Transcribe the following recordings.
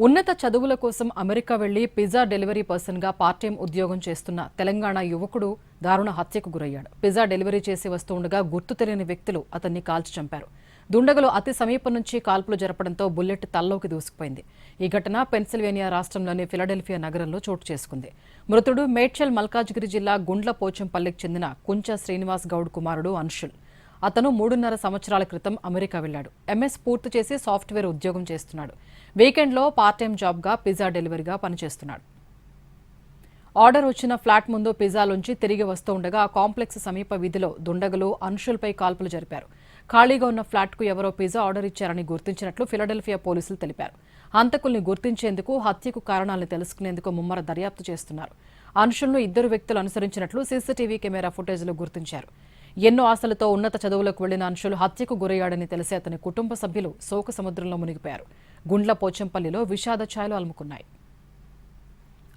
ఉన్నత చదువుల కోసం అమెరికా వెళ్లి పిజ్జా డెలివరీ పర్సన్గా పార్ట్ టైం ఉద్యోగం చేస్తున్న తెలంగాణ యువకుడు దారుణ హత్యకు గురయ్యాడు. పిజ్జా డెలివరీ చేసి వస్తుండగా గుర్తు తెలియని వ్యక్తులు అతన్ని కాల్చి చంపారు. దుండగులు అతి సమీపం నుంచి కాల్పులు జరపడంతో బుల్లెట్ తలలోకి దూసుకుపోయింది. ఈ ఘటన పెన్సిల్వేనియా రాష్ట్రంలోని ఫిలడెల్ఫియా నగరంలో చోటు చేసుకుంది. మృతుడు మేడ్చల్ మల్కాజ్గిరి జిల్లా గుండ్ల పోచంపల్లికి చెందిన కుంచ శ్రీనివాస్ గౌడ్ కుమారుడు అంశుల్. అతను 3.5 సంవత్సరాల క్రితం అమెరికా వెళ్లాడు. ఎంఎస్ పూర్తి చేసి సాఫ్ట్వేర్ ఉద్యోగం చేస్తున్నాడు. వీకెండ్లో పార్ట్ టైం జాబ్గా పిజ్జా డెలివరీగా పనిచేస్తున్నాడు. ఆర్డర్ వచ్చిన ఫ్లాట్ ముందు పిజ్జాలోంచి తిరిగి వస్తూ ఉండగా కాంప్లెక్స్ సమీప వీధిలో దుండగులు అంశుల్పై కాల్పులు జరిపారు. ఖాళీగా ఉన్న ఫ్లాట్కు ఎవరో పిజ్జా ఆర్డర్ ఇచ్చారని గుర్తించినట్లు ఫిలడెల్ఫియా పోలీసులు తెలిపారు. హంతకుల్ని గుర్తించేందుకు, హత్యకు కారణాలను తెలుసుకునేందుకు ముమ్మర దర్యాప్తు చేస్తున్నారు. అంశుల్ను 2 వ్యక్తులు అనుసరించినట్లు సీసీటీవీ కెమెరా ఫుటేజ్లో గుర్తించారు. ఎన్నో ఆశలతో ఉన్నత చదువులకు వెళ్లిన అంశులు హత్యకు గురయ్యాడని తెలిసి అతని కుటుంబ సభ్యులు శోక సముద్రంలో మునిగిపోయారు. గుండ్ల పోచంపల్లిలో విషాద ఛాయలు అలుముకున్నాయి.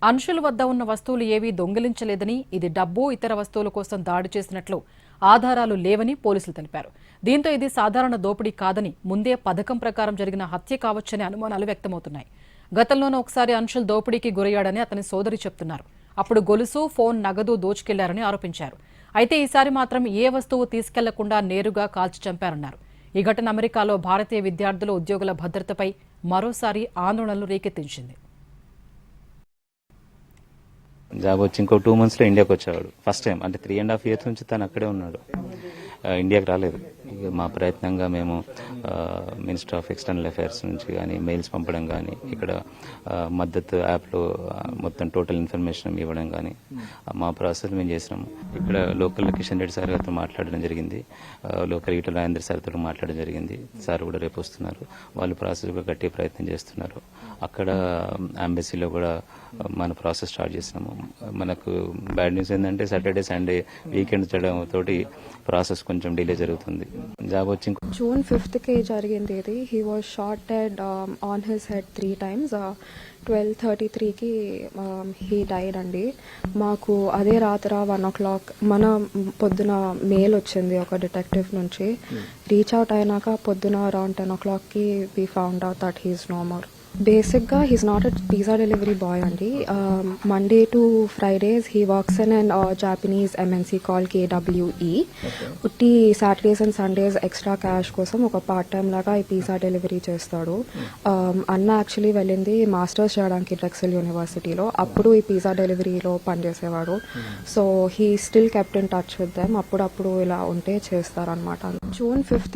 అంశుల వద్ద ఉన్న వస్తువులు ఏవీ దొంగిలించలేదని, ఇది డబ్బు, ఇతర వస్తువుల కోసం దాడి చేసినట్లు ఆధారాలు లేవని పోలీసులు తెలిపారు. దీంతో ఇది సాధారణ దోపిడీ కాదని, ముందే పథకం ప్రకారం జరిగిన హత్య కావచ్చనే అనుమానాలు వ్యక్తమవుతున్నాయి. గతంలోనూ ఒకసారి అంశుల్ దోపిడీకి గురయ్యాడని అతని సోదరి చెప్తున్నారు. అప్పుడు గొలుసు, ఫోన్, నగదు దోచుకెళ్లారని ఆరోపించారు. అయితే ఈసారి మాత్రం ఏ వస్తువు తీసుకెళ్లకుండా నేరుగా కాల్చి చంపారన్నారు. ఈ ఘటన అమెరికాలో భారతీయ విద్యార్థుల, ఉద్యోగుల భద్రతపై మరోసారి ఆందోళనలు రేకెత్తించింది. జాబ్ వచ్చి ఇంకో 2 monthsలో ఇండియాకి వచ్చేవాడు. ఫస్ట్ టైం అంటే 3.5 years నుంచి తను అక్కడే ఉన్నాడు, ఇండియాకి రాలేదు. ఇక మా ప్రయత్నంగా మేము మినిస్టర్ ఆఫ్ ఎక్స్టర్నల్ అఫైర్స్ నుంచి కానీ మెయిల్స్ పంపడం కానీ, ఇక్కడ మద్దతు యాప్లో మొత్తం టోటల్ ఇన్ఫర్మేషన్ ఇవ్వడం కానీ మా ప్రాసెస్ మేము చేసినాము. ఇక్కడ లోకల్ కిషన్ రెడ్డి సార్ గారితో మాట్లాడడం జరిగింది, లోకల్ ఈటల రాజేంద్ర సార్తో మాట్లాడడం జరిగింది. సార్ కూడా రేపు వస్తున్నారు. వాళ్ళు ప్రాసెస్ కూడా గట్టి ప్రయత్నం చేస్తున్నారు. అక్కడ అంబెసీలో కూడా మన ప్రాసెస్ స్టార్ట్ చేసినాము. మనకు బ్యాడ్ న్యూస్ ఏంటంటే సాటర్డే సండే వీకెండ్ చేయడం తోటి ప్రాసెస్ కొంచెం డిలే జరుగుతుంది. జాబ్ వచ్చి June 5th జరిగింది ఇది. He was shot dead on his head 3 times. 12:33కి హీ డైడ్ అండి. మాకు అదే రాత్రి 1 o'clock మన పొద్దున మెయిల్ వచ్చింది ఒక డిటెక్టివ్ నుంచి. రీచ్ అవుట్ అయినాక పొద్దున అరౌండ్ 10 o'clockకి we found out that he's no more. బేసిక్గా he's not a pizza delivery boy అండి. Monday to Fridays he works in and Japanese MNC call KWE. ఉట్టి Saturdays and Sundays extra cash కోసం ఒక part time లాగా ఈ pizza delivery చేస్తాడు. అన్న actually వెళ్ళింది మాస్టర్స్ చేయడానికి డ్రెక్సెల్ యూనివర్సిటీలో. అప్పుడు ఈ పిజ్జా డెలివరీలో పనిచేసేవాడు. So he still kept in touch with them. అప్పుడప్పుడు ఇలా ఉంటే చేస్తారనమాట. June 5th